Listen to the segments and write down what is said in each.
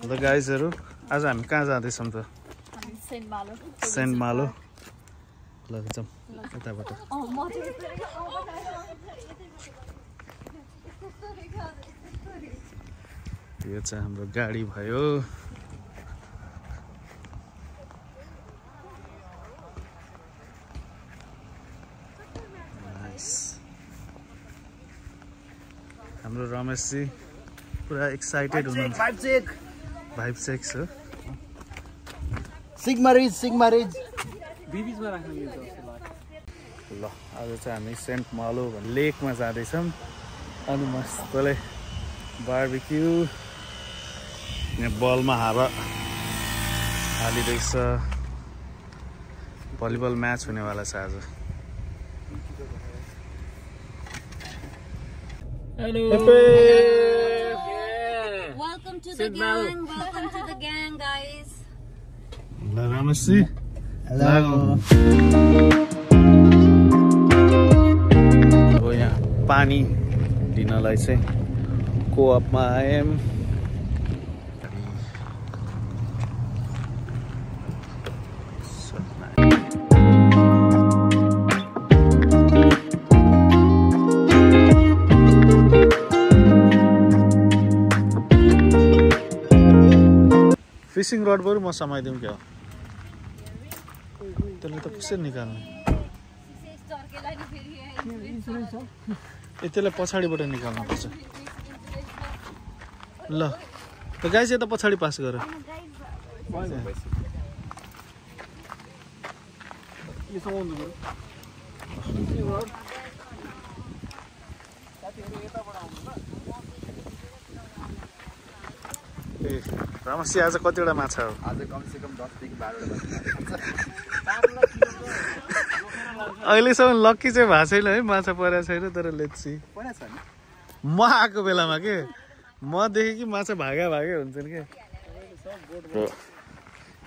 ल गाइजहरु आज हामी कहाँ जाँदैछौँ त सेन्ट मालो ल जाउँ यताबाट यो चाहिँ हाम्रो गाडी भयो हाम्रो रमेश जी पुरा एक्साइटेड हुनुहुन्छ भाइब चेक छ सिग्मा रिज बिबिजमा राख्नु मिल्छ ल आज चाहिँ हामी सेन्ट मालो लेकमा जाँदैछौँ अनि मस्तले बारबिक्यू यहाँ बलमा हावा हालिरहेछ भलिबल म्याच हुनेवाला छ आज Hello. Welcome to the gang. Welcome to the gang, guys. ल रमेश जी हेलो अब यहाँ पानी लिनलाई चाहिँ कोअपमा आयौँ फिशिङ रड बरु म समाइदिउँ क्या त्यसले त कसरी निकाल्ने त्यसलाई पछाडिबाट निकाल्नु पर्छ ल गाइस यता पछाडि पास गर ए रमसी आज कतिवटा माछा हो आज कमसेकम 10 देखि 12 वटा अहिलेसम्म लक्की चाहिँ भएको छैन है माछा परेको छैन तर लेट्सी म आएको बेलामा के म देखेँ कि माछा भागे हुन्छन् के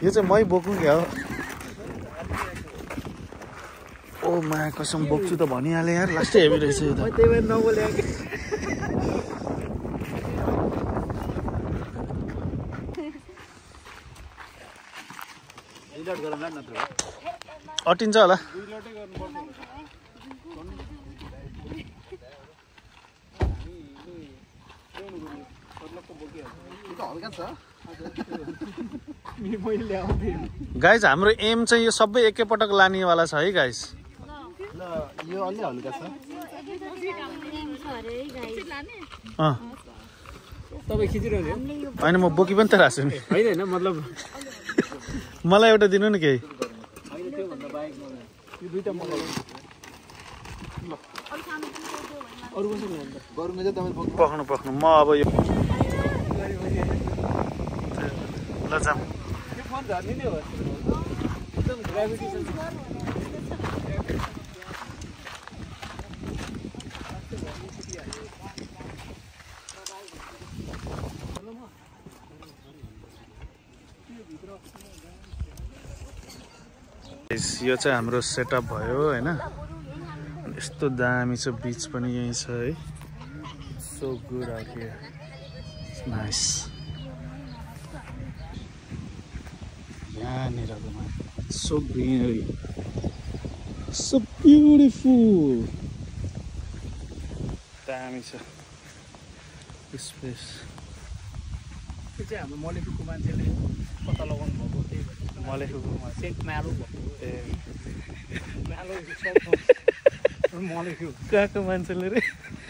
यो चाहिँ मै बोक्नु क्या हो ओ मा कसम बोक्छु त भनिहालेँ यार लास्टै हेभी रहेछ यो त अटिन्छ होला गाइज हाम्रो एम चाहिँ यो सबै एकैपटक लानेवाला छ है गाइज यो अलि हल्का छ तपाईं खिचिरहनु होइन म बोकी पनि त राख्छु नि हैन मतलब मलाई एउटा दिनु नि केही यो दुईटा मलाई अरु कसरी हुन्छ गरुङ चाहिँ तपाईँ पख्नु म अब यो ल जाम यो फोन झर्ने नै हो एकदम ग्राभिटेसन यो चाहिँ हाम्रो सेटअप भयो हैन यस्तो दामी छ बीच पनि यही छ है so good out here nice यहाँनिर सो ग्रिनरी सो ब्युटिफुल दामी छ स्पेस यो चाहिँ हाम्रो मलेखुको मान्छेले पत्ता लगाउनु भएको त्यही भएर मलेखुको सेन्ट मालो भएको ए मालो मलेखु कहाँको मान्छेले रे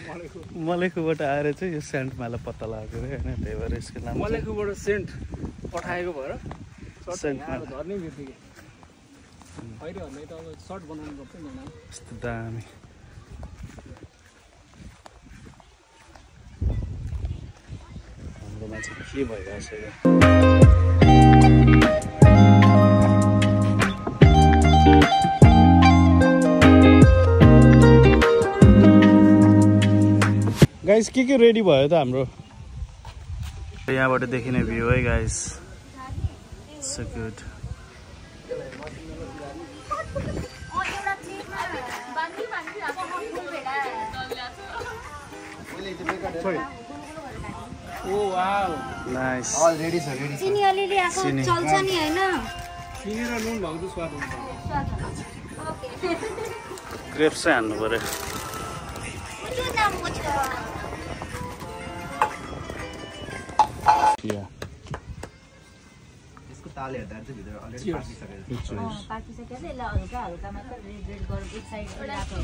मलेखु मलेखुबाट आएर चाहिँ यो सेन्ट माला पत्ता लगाएको रे होइन त्यही भएर यसको नाम मलेखुबाट सेन्ट पठाएको भएर सेन्ट माला झर्ने बित्तिकै अहिले भन्दै त अब सर्ट बनाउनु पर्छ नि यस्तो दामी हाम्रोमा चाहिँ के भइरहेछ यो गाइस के रेडी भयो त हाम्रो यहाँबाट देखिने भ्यू है guys so good oh wow nice All ready sir, ready sir. चिनी अलिअलि आएको चिनी। चल्छ नि हैन चिनी र नुन भएको चाहिँ स्वाद हुन्छ ओके ग्रेप्स चाहिँ हान्नु पर्यो त्यो नामको छ यसको ताले हेर्दा चाहिँ भित्र अलरेडी पाकिसकेको छ। पाकिसक्यो ल हल्का हल्का मात्र रेड रेड गरेर एक साइड रातो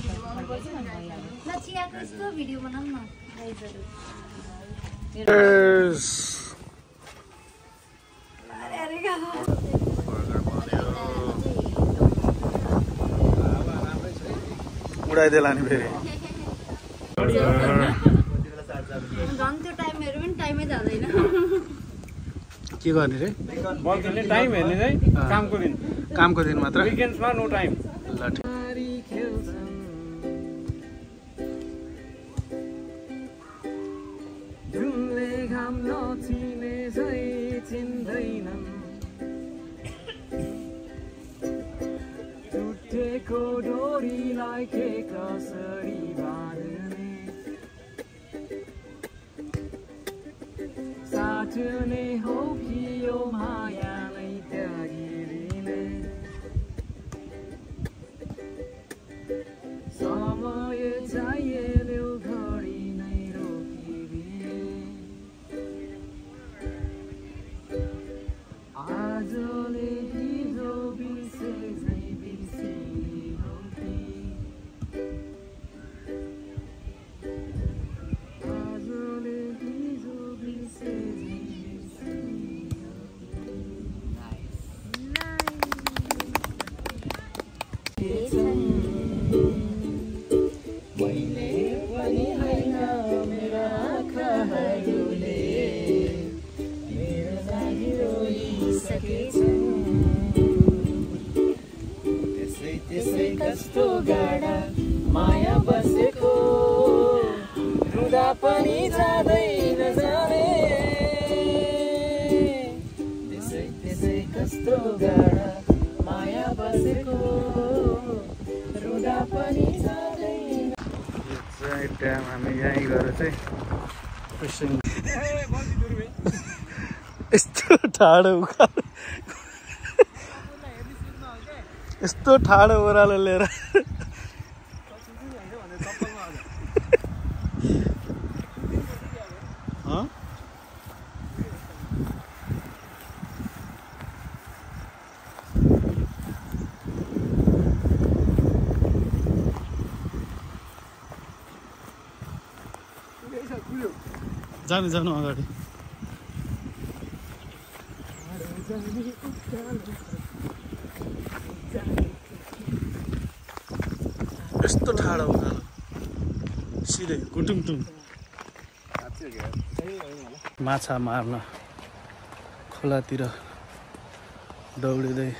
ल चियाको यस्तो भिडियो बनाउँ न गाइजहरु उडाइदेला नि फेरि झन् त्यो टाइमहरु पनि टाइमै जाँदैन के गर्ने रे बल खेल्ने टाइम हेर्ने चाहिँ कामको दिन मात्र विकेन्ड्समा नो टाइम ल ठिक जुनले घाम नचिने झै चिन्दैनन् टुटेको डोरीलाई के कसरी बाँध्ने साट्ने हो कि यो माया नै त्यागिदिने समय चाहियो घडी नै रोकिदिने आजले हिजो बिर्से झै बिर्सियो कि आजले हिजो बिर्से झै बिर्सियो मैले पनि होइन मेरा आँखाहरूले मेरो लागि रोइसकेछन् त्यसै त्यसै कस्तो गाडा माया बसेको रुँदा पनि जाँदैन जाने त्यसै त्यसै कस्तो गाडा माया बसेको रुँदा पनि जाँदैन चाहिँ ड्याम हामी यहीँ गएर चाहिँ फिसिङ यस्तो ठाडो उकालो यस्तो ठाडो ओह्रालो लिएर जानु जानु अगाडि यस्तो ठाडो उकालो सिधै गुटुङटुङ माछा मार्न खोलातिर दौडिँदै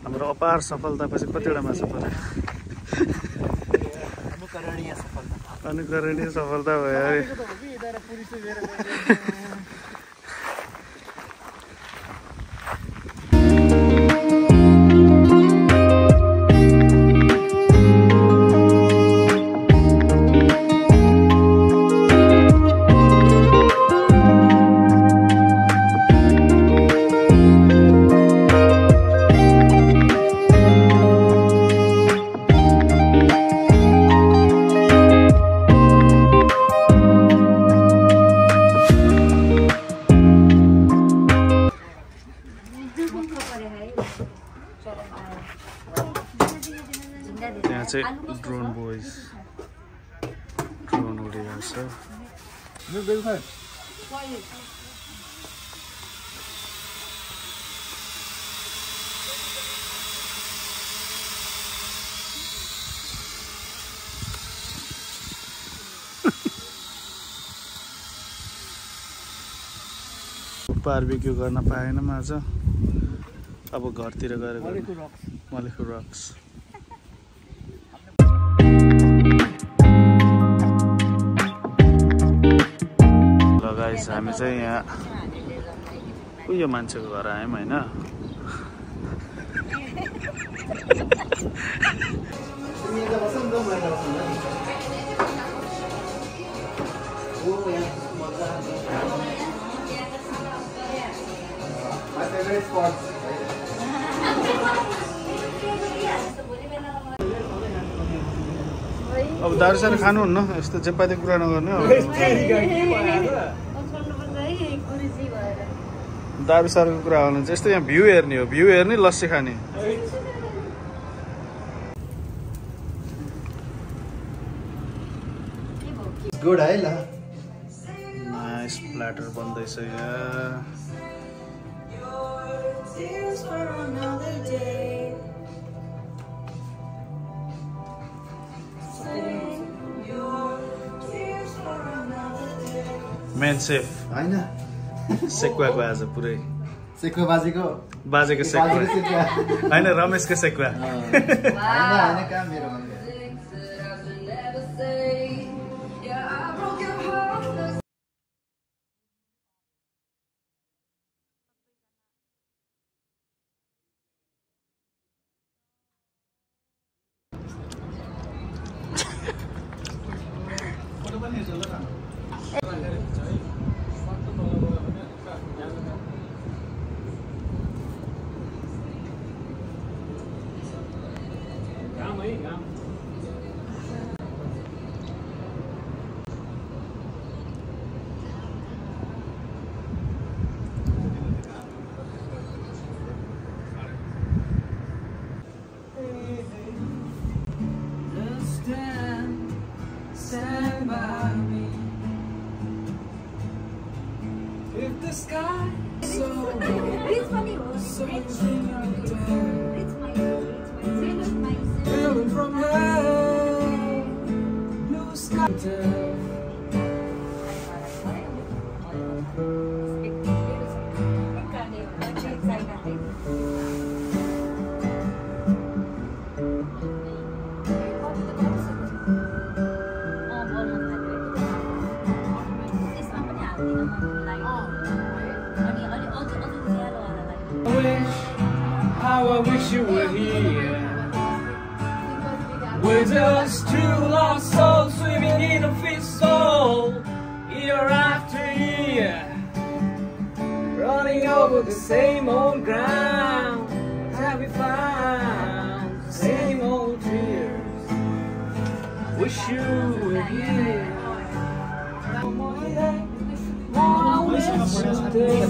हाम्रो अपार सफलतापछि कतिवटा माछा पर्यो अनुकरणीय सफलता भयो अरे त्यहाँ चाहिँ ड्रोन बोइज ड्रोन उडिरहेको छ बारबिक्यू गर्न पाएनौँ आज। अब घरतिर गएर मलेखु रक्स। ल गाइस हामी चाहिँ यहाँ उयो मान्छेको घर आयौँ होइन। अब दारुसारू खानुहुन्न, यस्तो जेपाते कुरा नगर्नु। दारुसारूको कुरा गर्नु चाहिँ यस्तो यहाँ भ्यू हेर्ने हो, भ्यू हेर्ने लस्सी खाने। गुड है ल। नाइस प्ल्याटर बन्दैछ यहाँ। मेन सेफ हैन सेकुवाको आज पुरै सेकुवा बाजेको सेकुवा हैन, रमेशको सेकुवा। हैन काम मेरो Stand by me. If the sky is so from high, blue sky. How I wish you were here. We're just two lost souls swimming in a fistful, year after year, running over the same old ground. Have we found the same old tears? Wish you were here. I wish you were here.